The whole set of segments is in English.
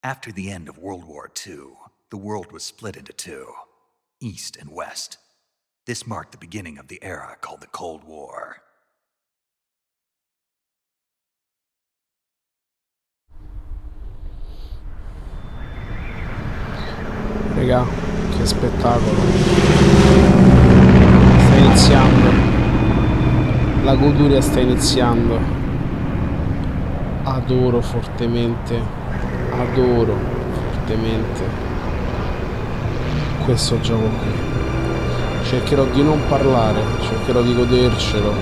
After the end of World War II, the world was split into two, East and West. This marked the beginning of the era called the Cold War. Raga, che spettacolo. Sta iniziando. La goduria sta iniziando. Adoro fortemente questo gioco qui. Cercherò di non parlare, cercherò di godercelo.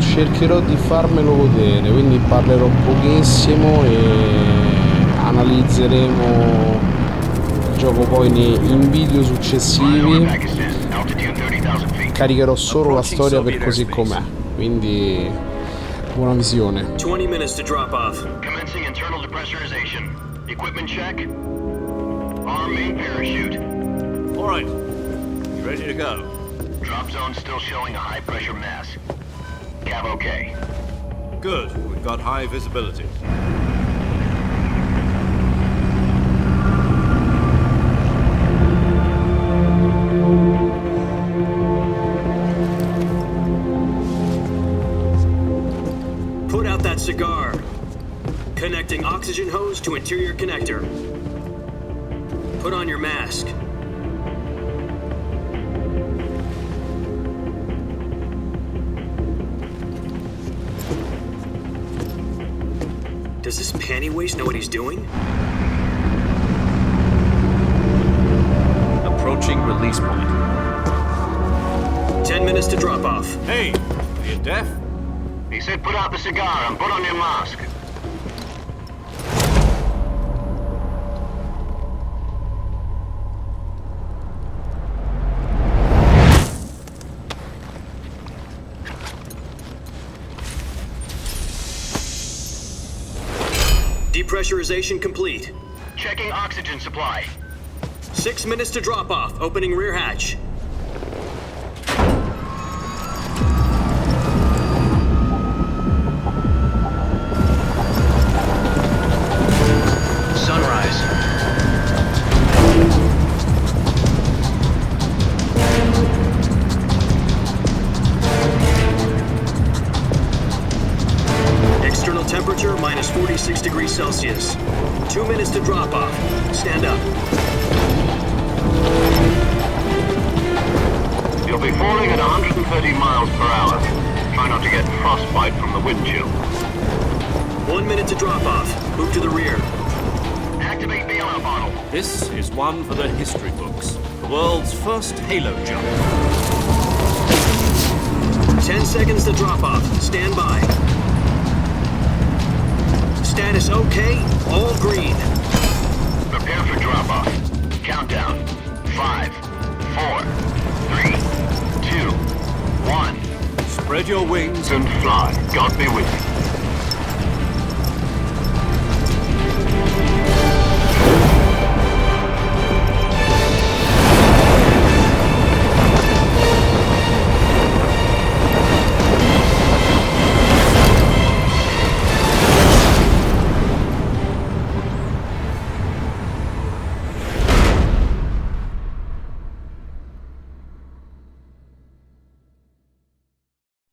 Cercherò di farmelo godere, quindi parlerò pochissimo e analizzeremo il gioco poi in video successivi. Caricherò solo la storia per così com'è, quindi buona visione. 20 minutes to drop off. Commencing internal depressurization. Equipment check. Arm main parachute. All right. You ready to go? Drop zone still showing a high pressure mass. Cav okay. Good. We've got high visibility. Put out that cigar. Connecting oxygen hose to interior connector. Put on your mask. Does this panty waste know what he's doing? Approaching release point. 10 minutes to drop off. Hey, are you deaf? He said put out the cigar and put on your mask. Depressurization complete. Checking oxygen supply. 6 minutes to drop off. Opening rear hatch. Sunrise. External temperature minus 46 degrees Celsius. 2 minutes to drop off. Stand up. You'll be falling at 130 miles per hour. Try not to get frostbite from the wind chill. 1 minute to drop off. Move to the rear. Activate bailout bottle. This is one for the history books. The world's first halo jump. 10 seconds to drop off. Stand by. Status okay. All green. Prepare for drop-off. Countdown. 5, 4, 3, 2, 1. Spread your wings And fly. God be with you.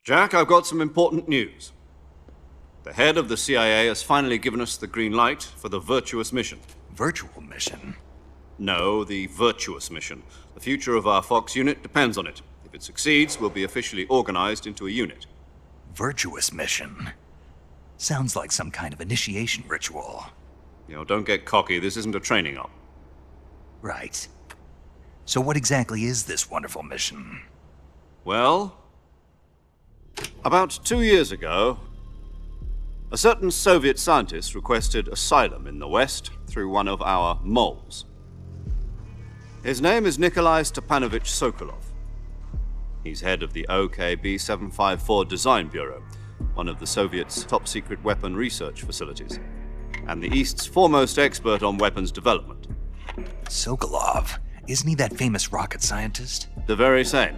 Jack, I've got some important news. The head of the CIA has finally given us the green light for the virtuous mission. Virtual mission? No, the virtuous mission. The future of our Fox unit depends on it. If it succeeds, we'll be officially organized into a unit. Virtuous mission? Sounds like some kind of initiation ritual. Don't get cocky. This isn't a training op. Right. So what exactly is this wonderful mission? Well, about 2 years ago, a certain Soviet scientist requested asylum in the West through one of our moles. His name is Nikolai Stepanovich Sokolov. He's head of the OKB 754 Design Bureau, one of the Soviets' top-secret weapon research facilities, and the East's foremost expert on weapons development. Sokolov? Isn't he that famous rocket scientist? The very same.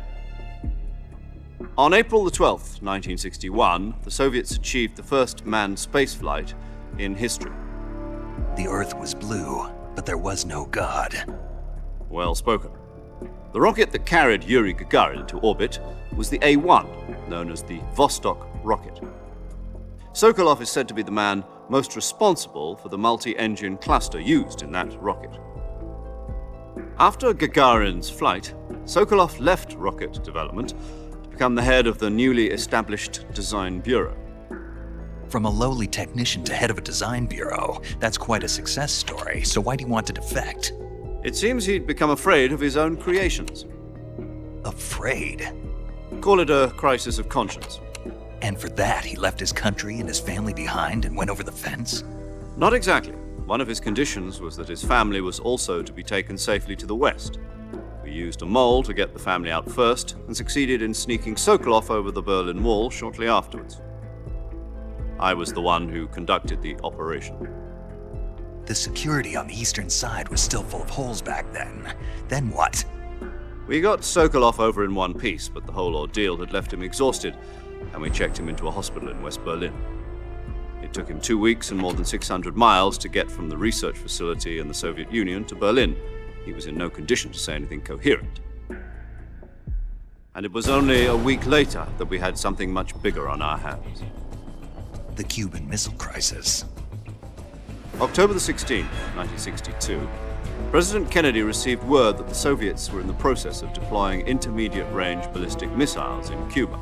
On April the 12th, 1961, the Soviets achieved the first manned spaceflight in history. The Earth was blue, but there was no God. Well spoken. The rocket that carried Yuri Gagarin into orbit was the A-1, known as the Vostok rocket. Sokolov is said to be the man most responsible for the multi-engine cluster used in that rocket. After Gagarin's flight, Sokolov left rocket development to become the head of the newly established Design Bureau. From a lowly technician to head of a design bureau, that's quite a success story, so why'd he want to defect? It seems he'd become afraid of his own creations. Afraid? Call it a crisis of conscience. And for that, he left his country and his family behind and went over the fence? Not exactly. One of his conditions was that his family was also to be taken safely to the west. We used a mole to get the family out first and succeeded in sneaking Sokolov over the Berlin Wall shortly afterwards. I was the one who conducted the operation. The security on the eastern side was still full of holes back then. Then what? We got Sokolov over in one piece, but the whole ordeal had left him exhausted, and we checked him into a hospital in West Berlin. It took him 2 weeks and more than 600 miles to get from the research facility in the Soviet Union to Berlin. He was in no condition to say anything coherent. And it was only a week later that we had something much bigger on our hands. The Cuban Missile Crisis. October the 16th, 1962, President Kennedy received word that the Soviets were in the process of deploying intermediate-range ballistic missiles in Cuba.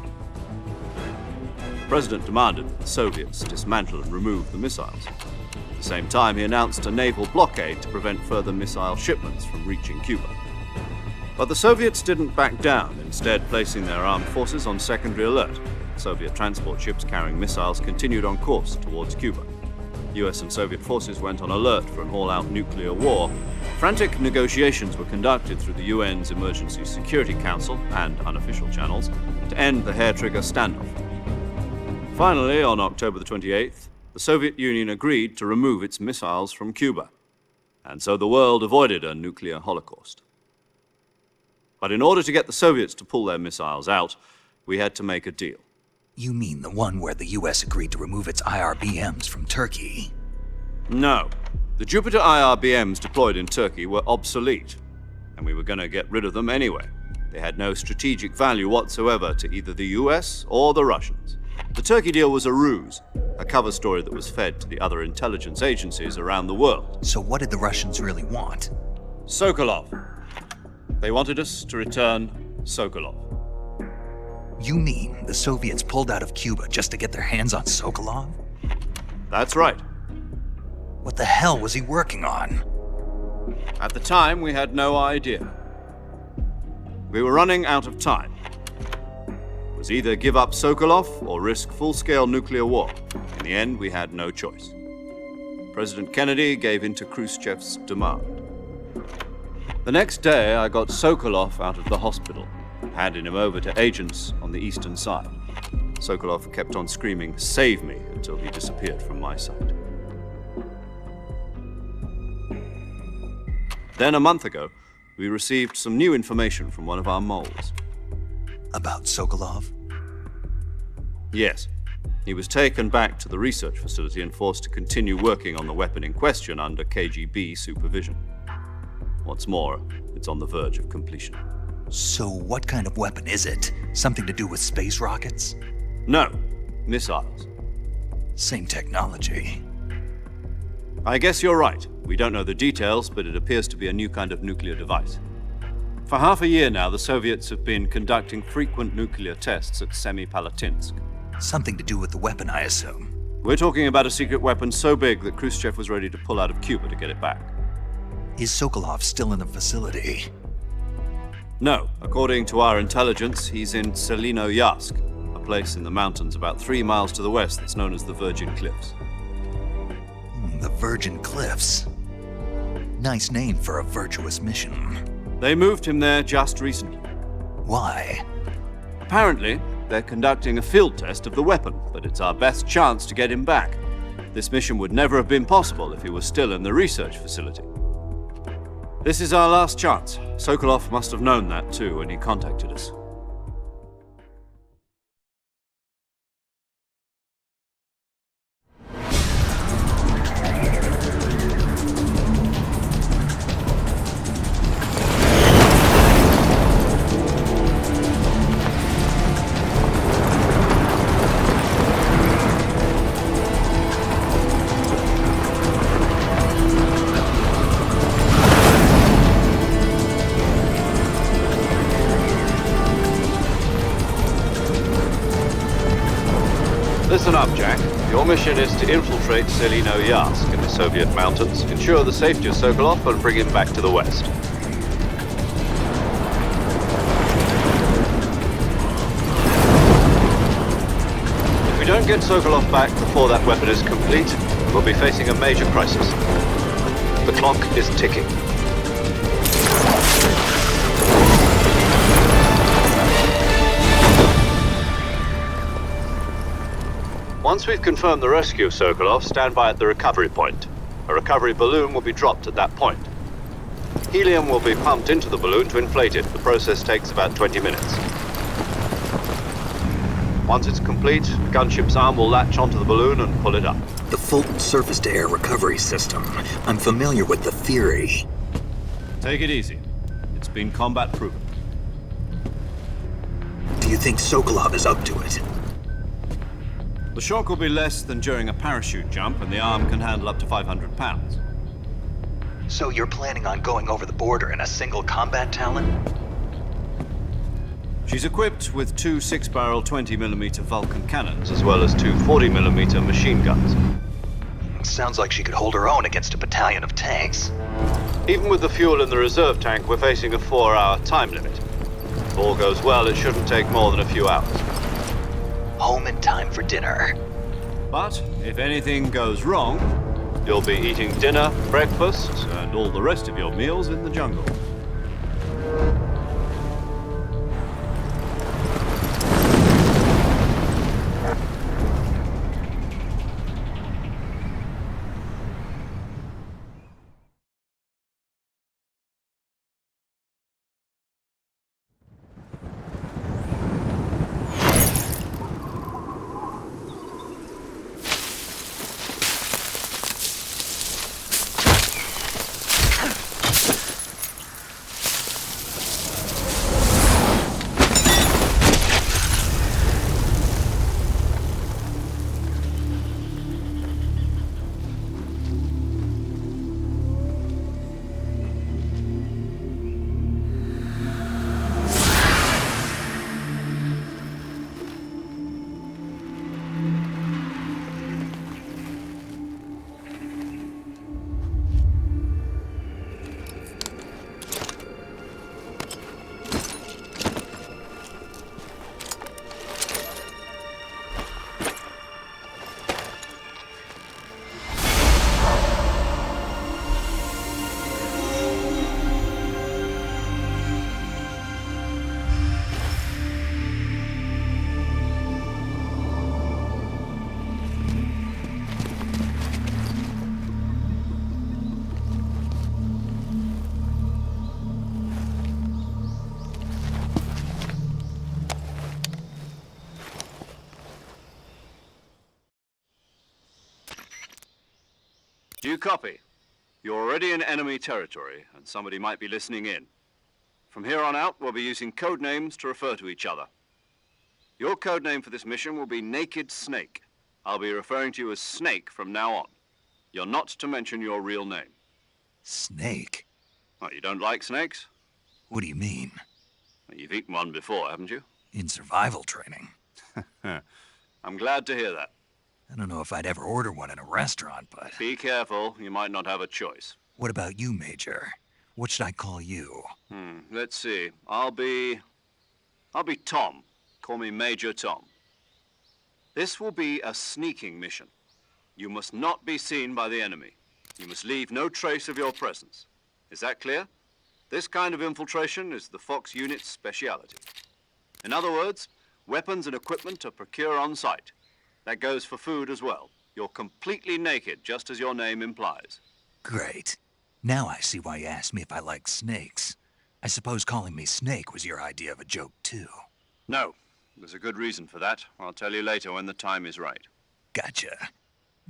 The President demanded that the Soviets dismantle and remove the missiles. At the same time, he announced a naval blockade to prevent further missile shipments from reaching Cuba. But the Soviets didn't back down, instead placing their armed forces on secondary alert. Soviet transport ships carrying missiles continued on course towards Cuba. US and Soviet forces went on alert for an all-out nuclear war. Frantic negotiations were conducted through the UN's Emergency Security Council and unofficial channels to end the hair-trigger standoff. Finally, on October the 28th, the Soviet Union agreed to remove its missiles from Cuba, and so the world avoided a nuclear holocaust. But in order to get the Soviets to pull their missiles out, we had to make a deal. You mean the one where the US agreed to remove its IRBMs from Turkey? No. The Jupiter IRBMs deployed in Turkey were obsolete, and we were going to get rid of them anyway. They had no strategic value whatsoever to either the US or the Russians. The Turkey deal was a ruse, a cover story that was fed to the other intelligence agencies around the world. So what did the Russians really want? Sokolov. They wanted us to return Sokolov. You mean the Soviets pulled out of Cuba just to get their hands on Sokolov? That's right. What the hell was he working on? At the time, we had no idea. We were running out of time. It was either give up Sokolov or risk full-scale nuclear war. In the end, we had no choice. President Kennedy gave in to Khrushchev's demand. The next day, I got Sokolov out of the hospital, handing him over to agents on the eastern side. Sokolov kept on screaming, "Save me," until he disappeared from my sight. Then a month ago, we received some new information from one of our moles. About Sokolov? Yes. He was taken back to the research facility and forced to continue working on the weapon in question under KGB supervision. What's more, it's on the verge of completion. So what kind of weapon is it? Something to do with space rockets? No, missiles. Same technology. I guess you're right. We don't know the details, but it appears to be a new kind of nuclear device. For half a year now, the Soviets have been conducting frequent nuclear tests at Semipalatinsk. Something to do with the weapon, I assume. We're talking about a secret weapon so big that Khrushchev was ready to pull out of Cuba to get it back. Is Sokolov still in the facility? No. According to our intelligence, he's in Selinoyarsk, a place in the mountains about 3 miles to the west that's known as the Virgin Cliffs. The Virgin Cliffs. Nice name for a virtuous mission. They moved him there just recently. Why? Apparently, they're conducting a field test of the weapon, but it's our best chance to get him back. This mission would never have been possible if he was still in the research facility. This is our last chance. Sokolov must have known that too when he contacted us. Listen up, Jack. Your mission is to infiltrate Selino-Yarsk in the Soviet mountains, ensure the safety of Sokolov, and bring him back to the West. If we don't get Sokolov back before that weapon is complete, we'll be facing a major crisis. The clock is ticking. Once we've confirmed the rescue of Sokolov, stand by at the recovery point. A recovery balloon will be dropped at that point. Helium will be pumped into the balloon to inflate it. The process takes about 20 minutes. Once it's complete, the gunship's arm will latch onto the balloon and pull it up. The Fulton surface-to-air recovery system. I'm familiar with the theory. Take it easy. It's been combat-proven. Do you think Sokolov is up to it? The shock will be less than during a parachute jump, and the arm can handle up to 500 pounds. So you're planning on going over the border in a single combat Talon? She's equipped with two 6-barrel 20mm Vulcan cannons, as well as two 40mm machine guns. Sounds like she could hold her own against a battalion of tanks. Even with the fuel in the reserve tank, we're facing a 4-hour time limit. If all goes well, it shouldn't take more than a few hours. Home in time for dinner. But if anything goes wrong, you'll be eating dinner, breakfast, and all the rest of your meals in the jungle. Do you copy? You're already in enemy territory, and somebody might be listening in. From here on out, we'll be using code names to refer to each other. Your code name for this mission will be Naked Snake. I'll be referring to you as Snake from now on. You're not to mention your real name. Snake? Oh, you don't like snakes? What do you mean? Well, you've eaten one before, haven't you? In survival training. I'm glad to hear that. I don't know if I'd ever order one in a restaurant, but... Be careful, you might not have a choice. What about you, Major? What should I call you? Let's see. I'll be Tom. Call me Major Tom. This will be a sneaking mission. You must not be seen by the enemy. You must leave no trace of your presence. Is that clear? This kind of infiltration is the Fox unit's speciality. In other words, weapons and equipment are procured on site. That goes for food as well. You're completely naked, just as your name implies. Great. Now I see why you asked me if I like snakes. I suppose calling me Snake was your idea of a joke, too. No, there's a good reason for that. I'll tell you later when the time is right. Gotcha.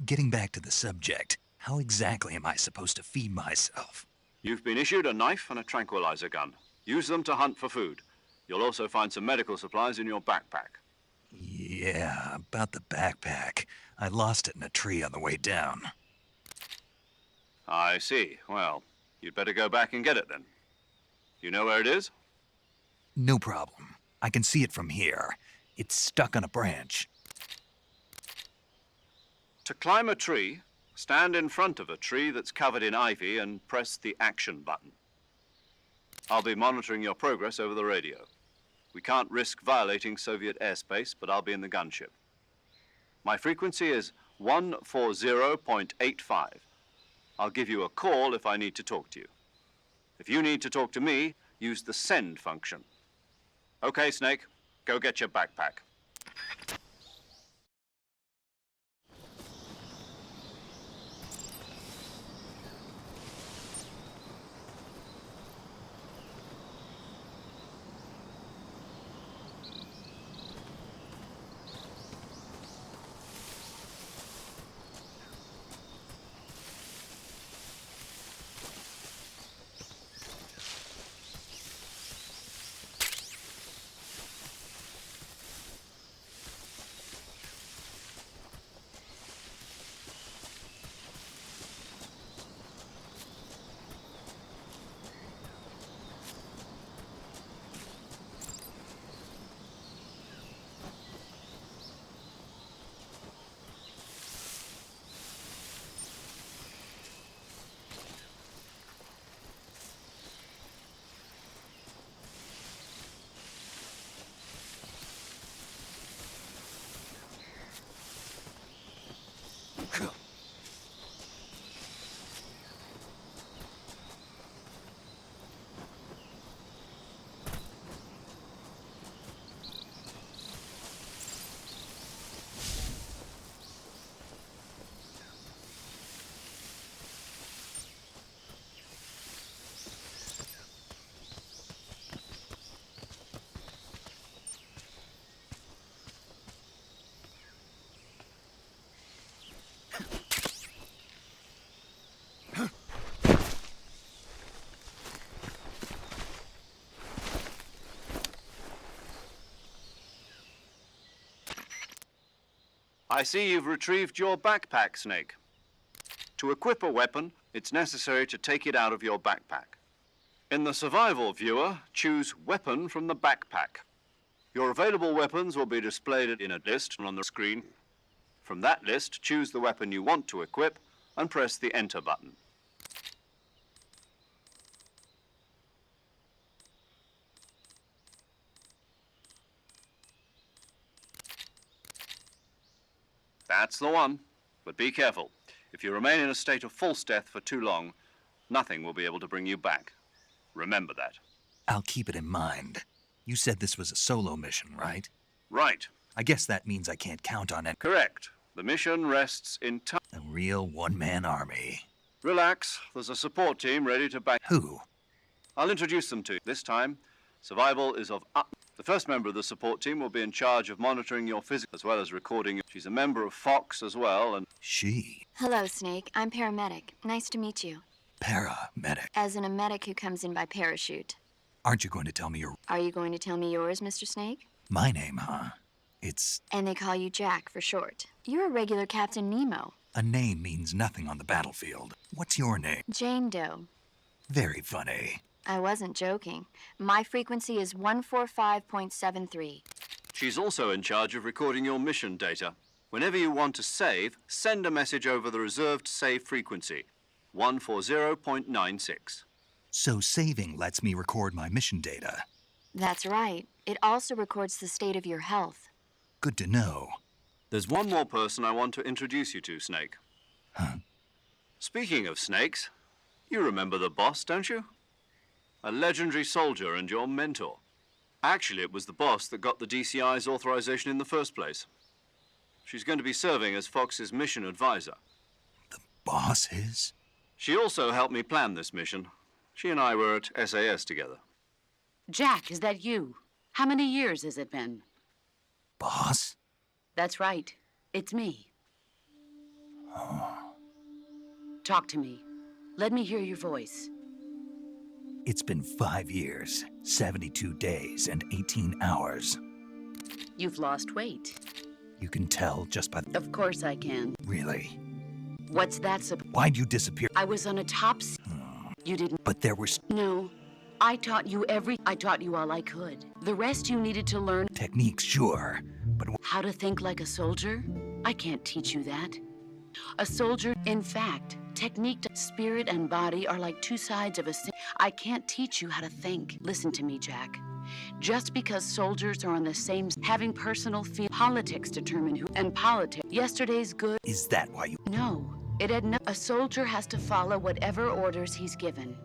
Getting back to the subject, how exactly am I supposed to feed myself? You've been issued a knife and a tranquilizer gun. Use them to hunt for food. You'll also find some medical supplies in your backpack. Yeah, about the backpack. I lost it in a tree on the way down. I see. Well, you'd better go back and get it then. You know where it is? No problem. I can see it from here. It's stuck on a branch. To climb a tree, stand in front of a tree that's covered in ivy and press the action button. I'll be monitoring your progress over the radio. We can't risk violating Soviet airspace, but I'll be in the gunship. My frequency is 140.85. I'll give you a call if I need to talk to you. If you need to talk to me, use the send function. Okay, Snake, go get your backpack. I see you've retrieved your backpack, Snake. To equip a weapon, it's necessary to take it out of your backpack. In the survival viewer, choose Weapon from the backpack. Your available weapons will be displayed in a list on the screen. From that list, choose the weapon you want to equip and press the Enter button. That's the one, but be careful. If you remain in a state of false death for too long, nothing will be able to bring you back. Remember that. I'll keep it in mind. You said this was a solo mission, right? Right. I guess that means I can't count on it. Correct. The mission rests entirely. A real one-man army. Relax. There's a support team ready to back. Who? I'll introduce them to you. This time, survival is of up. The first member of the support team will be in charge of monitoring your physical as well as recording. She's a member of Fox as well, and She. Hello, Snake. I'm paramedic. Nice to meet you. Paramedic. As in a medic who comes in by parachute. Aren't you going to tell me your... Are you going to tell me yours, Mr. Snake? My name, huh? It's... And they call you Jack for short. You're a regular Captain Nemo. A name means nothing on the battlefield. What's your name? Jane Doe. Very funny. I wasn't joking. My frequency is 145.73. she's also in charge of recording your mission data. Whenever you want to save, send a message over the reserved save frequency, 140.96. So saving lets me record my mission data. That's right. It also records the state of your health. Good to know. There's one more person I want to introduce you to, Snake. Huh? Speaking of snakes, you remember the boss, don't you? A legendary soldier and your mentor. Actually, it was the boss that got the DCI's authorization in the first place. She's going to be serving as Fox's mission advisor. The boss is? She also helped me plan this mission. She and I were at SAS together. Jack, is that you? How many years has it been? Boss? That's right. It's me. Talk to me. Let me hear your voice. It's been 5 years, 72 days, and 18 hours. You've lost weight. You can tell just by... Of course I can. Really? What's that Why'd you disappear? I was on a top... You didn't... But there were No. I taught you all I could. The rest you needed to learn... techniques, sure, but... How to think like a soldier? I can't teach you that. A soldier, in fact, technique, spirit and body are like two sides of a I can't teach you how to think. Listen to me, Jack. Just because soldiers are on the same, having personal politics determine who, and politics. Yesterday's good. Is that why you... No, it had no. A soldier has to follow whatever orders he's given.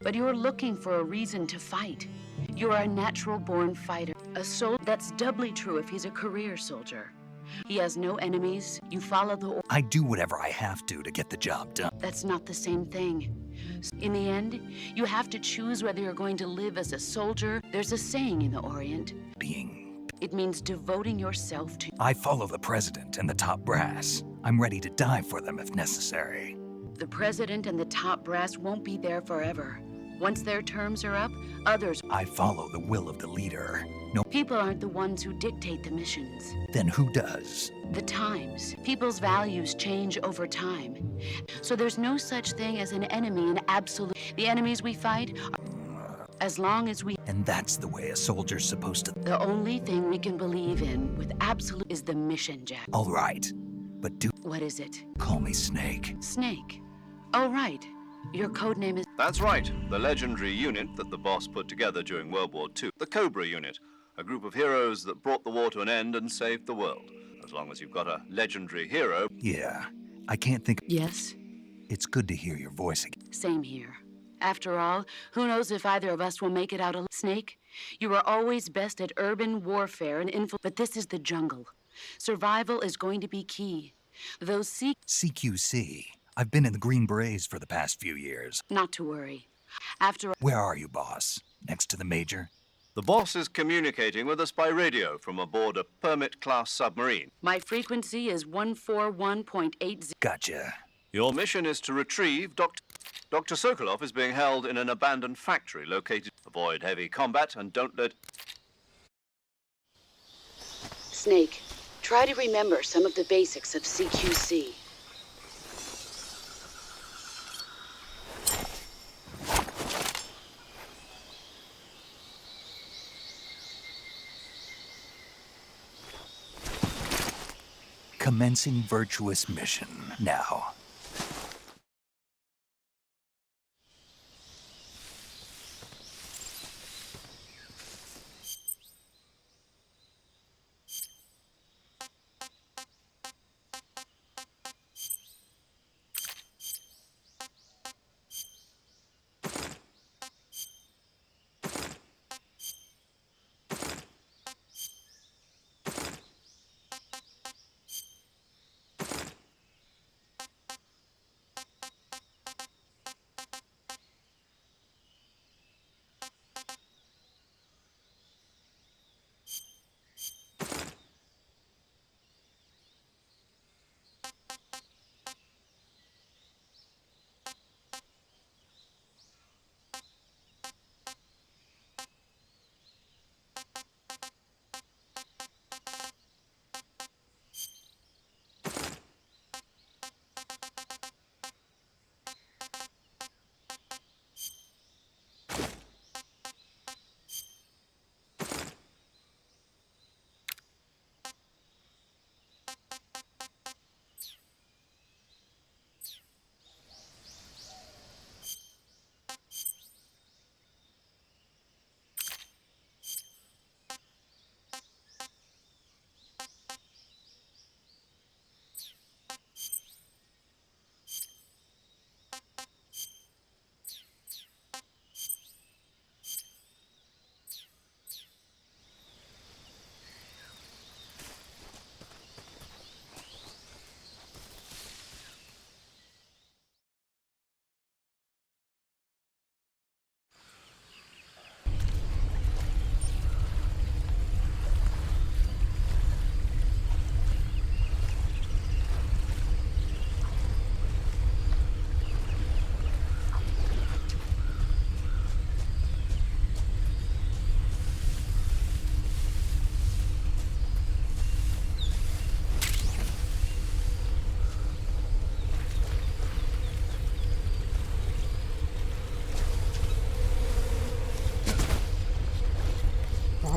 But you're looking for a reason to fight. You're a natural-born fighter. A soldier. That's doubly true if he's a career soldier. He has no enemies. You follow the. I do whatever I have to get the job done. That's not the same thing. In the end, you have to choose whether you're going to live as a soldier. There's a saying in the Orient. It means devoting yourself to. I follow the president and the top brass. I'm ready to die for them if necessary. The president and the top brass won't be there forever. Once their terms are up, others. I follow the will of the leader. No. People aren't the ones who dictate the missions. Then who does? The times. People's values change over time. So there's no such thing as an enemy in absolute. The enemies we fight are as long as we. And that's the way a soldier's supposed to. The only thing we can believe in with absolute is the mission, Jack. All right. But do. What is it? Call me Snake. Snake. Oh, right. Your code name is. That's right, the legendary unit that the boss put together during World War II. The Cobra unit, a group of heroes that brought the war to an end and saved the world. As long as you've got a legendary hero. Yeah, I can't think. Yes? It's good to hear your voice again. Same here. After all, who knows if either of us will make it out alive? Snake, you are always best at urban warfare and but this is the jungle. Survival is going to be key. Those CQC. I've been in the Green Berets for the past few years. Not to worry. After. Where are you, boss? Next to the major? The boss is communicating with us by radio from aboard a Permit-class submarine. My frequency is 141.80. Gotcha. Your mission is to retrieve Dr. Sokolov is being held in an abandoned factory located. Avoid heavy combat and don't let. Snake, try to remember some of the basics of CQC. Commencing virtuous mission now.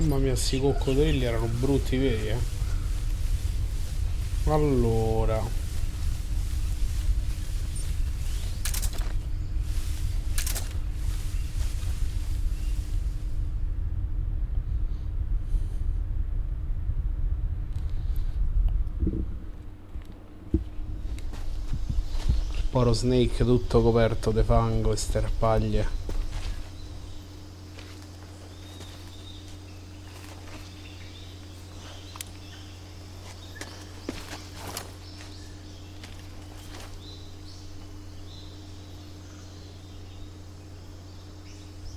Mamma mia, sti coccodrilli erano brutti, vedi, Allora, Poro Snake tutto coperto di fango e sterpaglie.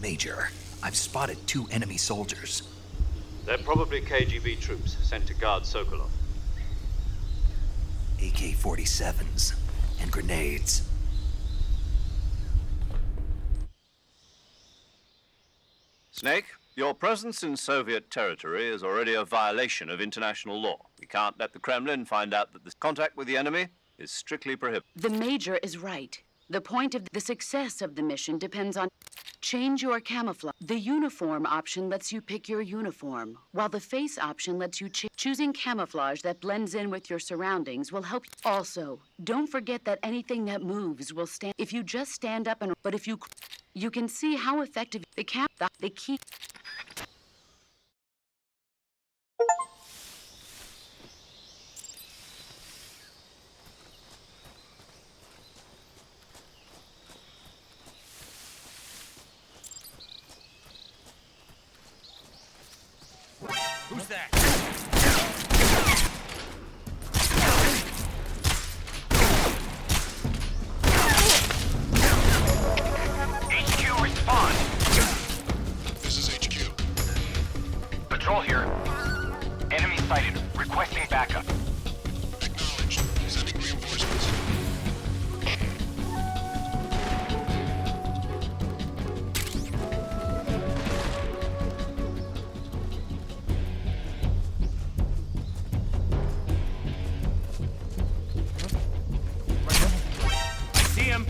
Major, I've spotted 2 enemy soldiers. They're probably KGB troops sent to guard Sokolov. AK-47s and grenades. Snake, your presence in Soviet territory is already a violation of international law. We can't let the Kremlin find out that this contact with the enemy is strictly prohibited. The Major is right. The point of the success of the mission depends on... Change your camouflage. The uniform option lets you pick your uniform, while the face option lets you choosing camouflage that blends in with your surroundings will help. Also, don't forget that anything that moves will stand. If you just stand up and... But if you can see how effective the key... Who's that? HQ, respond. This is HQ. Patrol here. Enemy sighted. Requesting backup. Acknowledged. Sending reinforcements. I see him.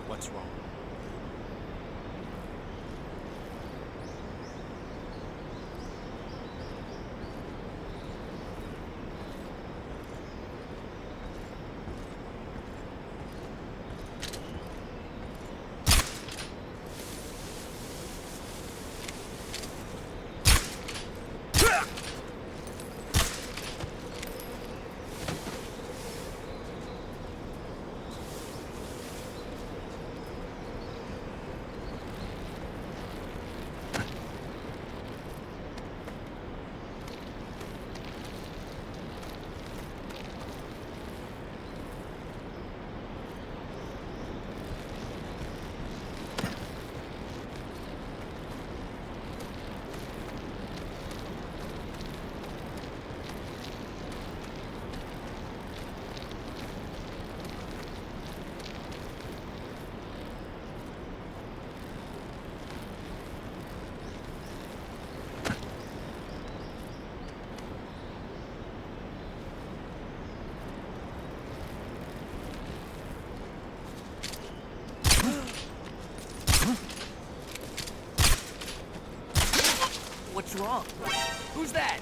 What's wrong? What's wrong? Who's that?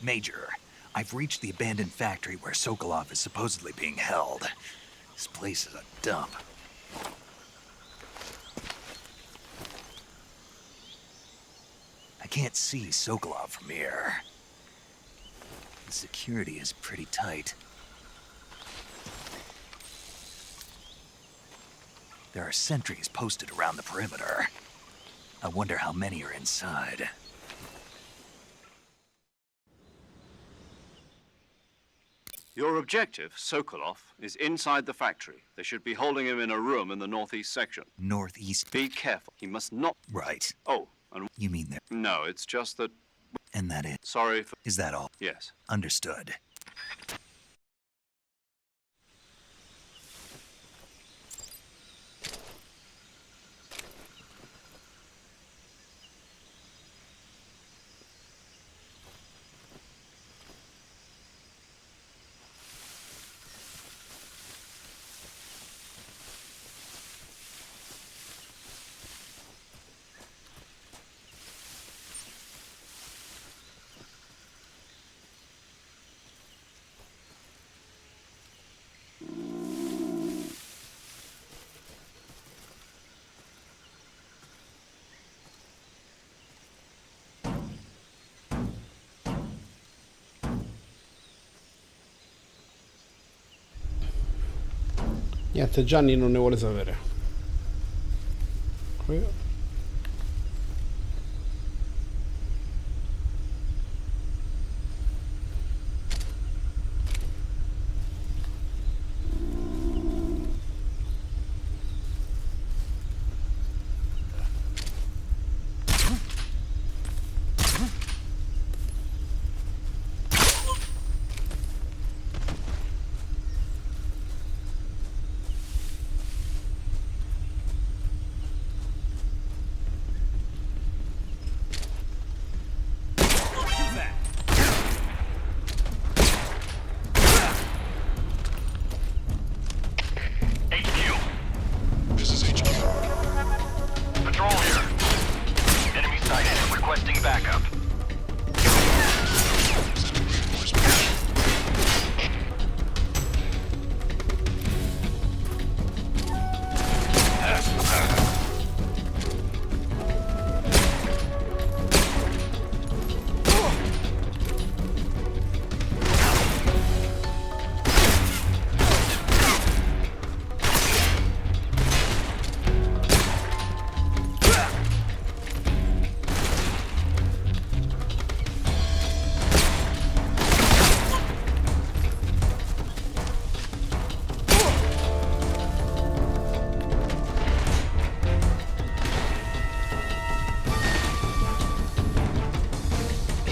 Major, I've reached the abandoned factory where Sokolov is supposedly being held. This place is a dump. I can't see Sokolov from here. The security is pretty tight. There are sentries posted around the perimeter. I wonder how many are inside. Your objective, Sokolov, is inside the factory. They should be holding him in a room in the northeast section. Northeast? Be careful. He must not... Right. Oh, and... You mean there? No, it's just that... And that it? Sorry for... Is that all? Yes. Understood. Niente, Gianni non ne vuole sapere.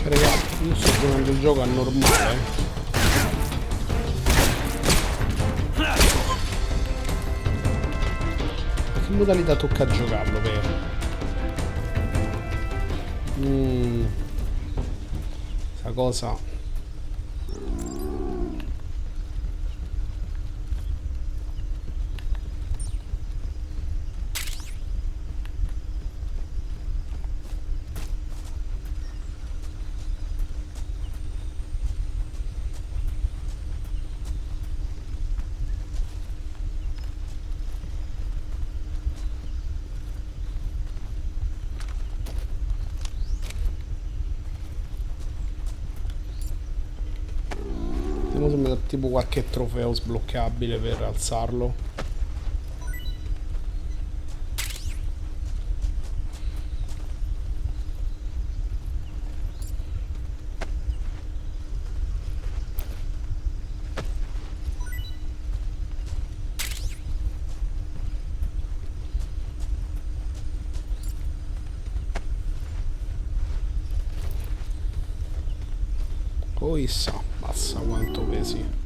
Ragazzi, io sto giocando il gioco a normale. Che modalità tocca giocarlo, vero? Sta cosa... Vediamo se mi dà tipo qualche trofeo sbloccabile per alzarlo. Chissà, massa quanto pesi.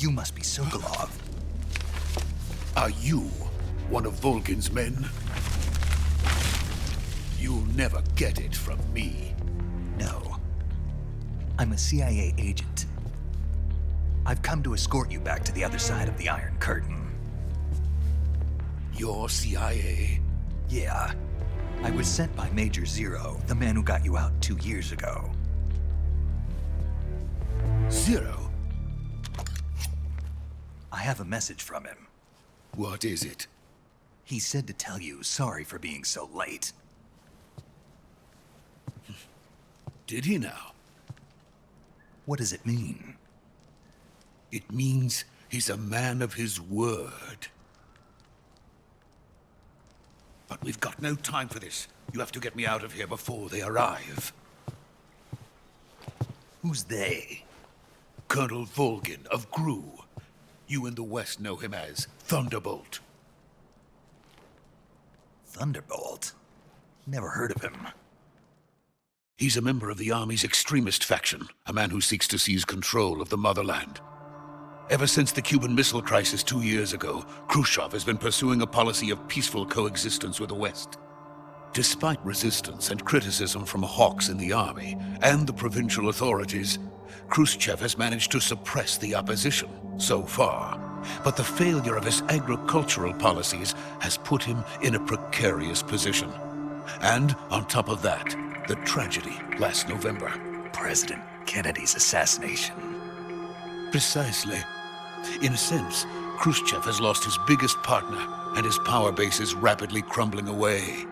You must be Sokolov. Are you one of Volgin's men? You'll never get it from me. No. I'm a CIA agent. I've come to escort you back to the other side of the Iron Curtain. You're CIA? Yeah. I was sent by Major Zero, the man who got you out 2 years ago. Zero? I have a message from him. What is it? He said to tell you sorry for being so late. Did he now? What does it mean? It means he's a man of his word. But we've got no time for this. You have to get me out of here before they arrive. Who's they? Colonel Volgin of GRU. You in the West know him as Thunderbolt. Thunderbolt? Never heard of him. He's a member of the Army's extremist faction, a man who seeks to seize control of the motherland. Ever since the Cuban Missile Crisis 2 years ago, Khrushchev has been pursuing a policy of peaceful coexistence with the West. Despite resistance and criticism from hawks in the army and the provincial authorities, Khrushchev has managed to suppress the opposition so far. But the failure of his agricultural policies has put him in a precarious position. And on top of that, the tragedy last November. President Kennedy's assassination. Precisely. In a sense, Khrushchev has lost his biggest partner, and his power base is rapidly crumbling away.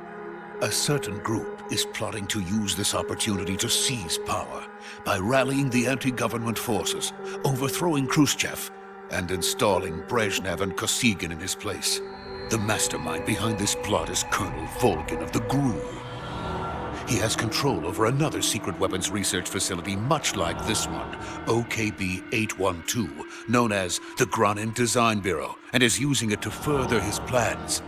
A certain group is plotting to use this opportunity to seize power by rallying the anti-government forces, overthrowing Khrushchev, and installing Brezhnev and Kosygin in his place. The mastermind behind this plot is Colonel Volgin of the GRU. He has control over another secret weapons research facility much like this one, OKB-812, known as the Granin Design Bureau, and is using it to further his plans.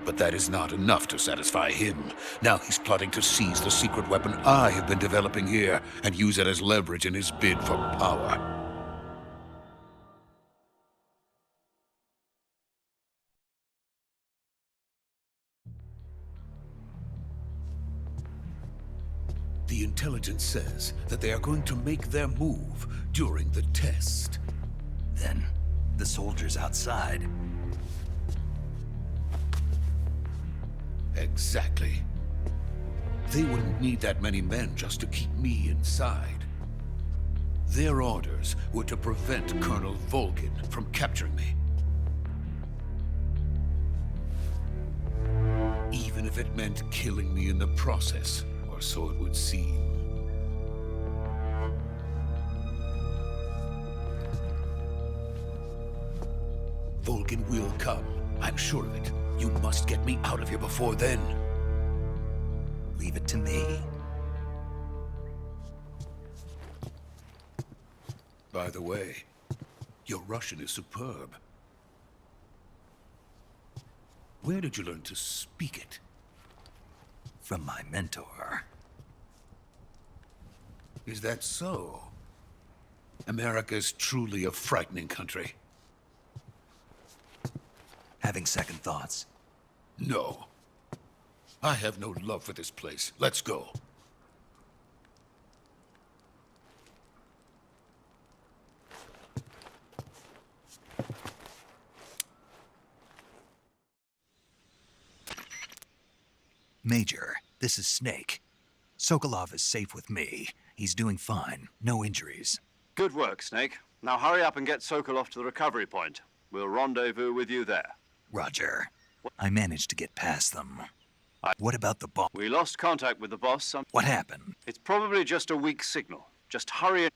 But that is not enough to satisfy him. Now he's plotting to seize the secret weapon I have been developing here and use it as leverage in his bid for power. The intelligence says that they are going to make their move during the test. Then, the soldiers outside. Exactly. They wouldn't need that many men just to keep me inside. Their orders were to prevent Colonel Volgin from capturing me. Even if it meant killing me in the process, or so it would seem. Volgin will come. I'm sure of it. You must get me out of here before then. Leave it to me. By the way, your Russian is superb. Where did you learn to speak it? From my mentor. Is that so? America's truly a frightening country. Having second thoughts? No. I have no love for this place. Let's go. Major, this is Snake. Sokolov is safe with me. He's doing fine. No injuries. Good work, Snake. Now hurry up and get Sokolov to the recovery point. We'll rendezvous with you there. Roger. I managed to get past them. What about the boss? We lost contact with the boss. What happened? It's probably just a weak signal. Just hurry it.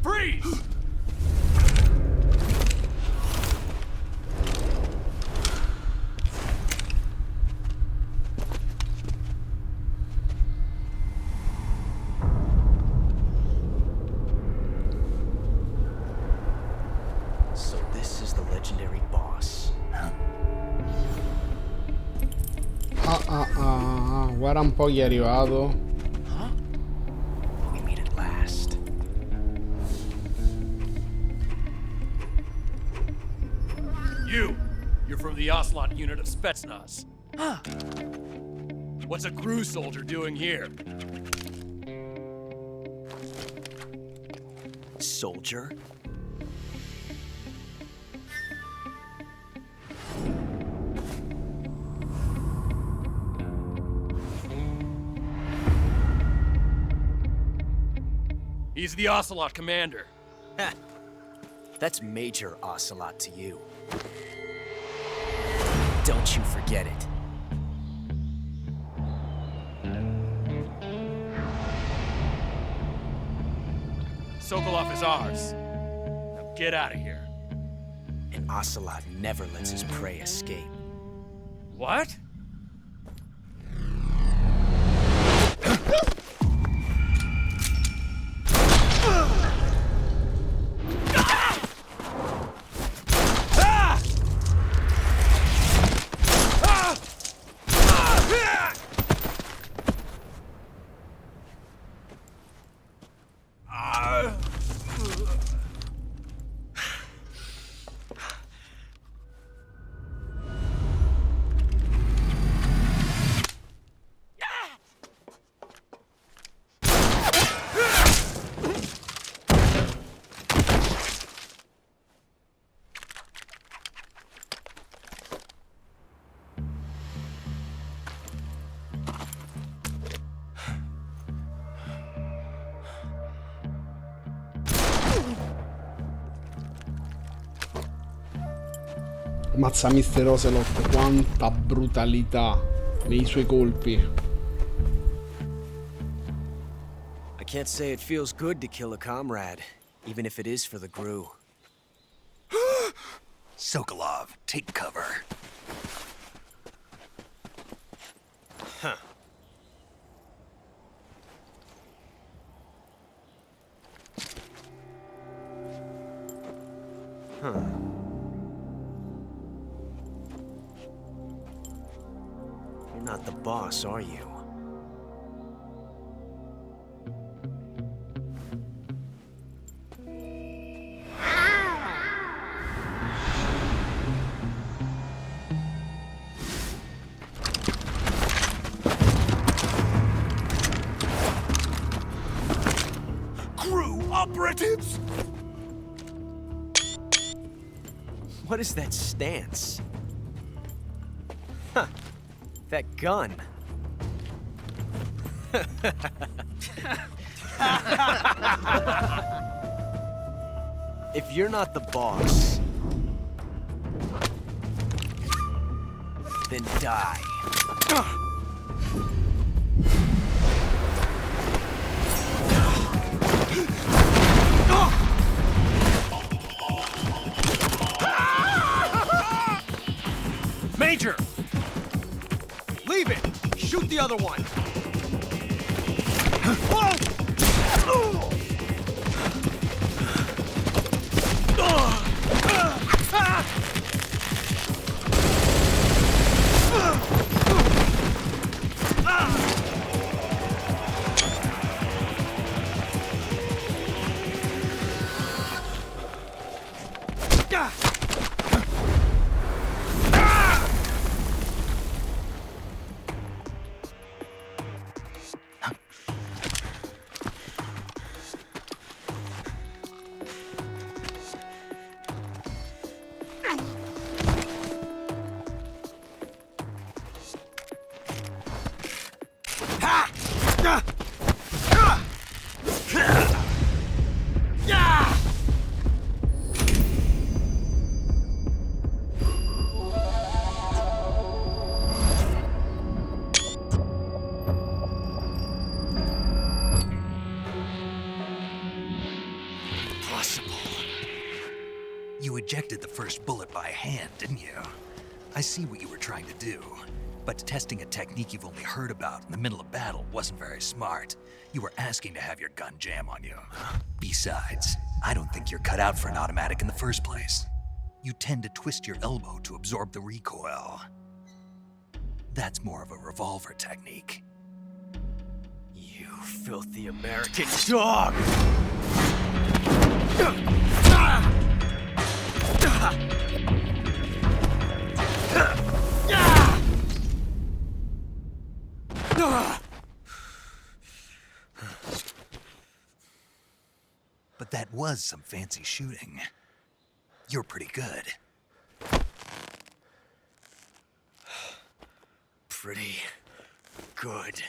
Freeze! So this is the legendary boss. Guarda un po' chi è arrivato. Huh? We meet at last. You're from the Ocelot unit of Spetsnaz. Huh. What's a crew soldier doing here? Soldier? He's the Ocelot commander. Heh. That's Major Ocelot to you. Don't you forget it. Sokolov is ours. Now get out of here. And Ocelot never lets his prey escape. What? Mazza Mister Ocelot, quanta brutalità nei suoi colpi. I can't say it feels good to kill a comrade, even if it is for the Gru. Sokolov, take cover. Huh. Huh. You're not the boss, are you? Crew operatives! What is that stance? Huh. That gun. If you're not the boss, then die. Major! Leave it! Shoot the other one! You ejected the first bullet by hand, didn't you? I see what you were trying to do. But testing a technique you've only heard about in the middle of battle wasn't very smart. You were asking to have your gun jam on you. Besides, I don't think you're cut out for an automatic in the first place. You tend to twist your elbow to absorb the recoil. That's more of a revolver technique. You filthy American dog! But that was some fancy shooting. You're pretty good. Pretty good.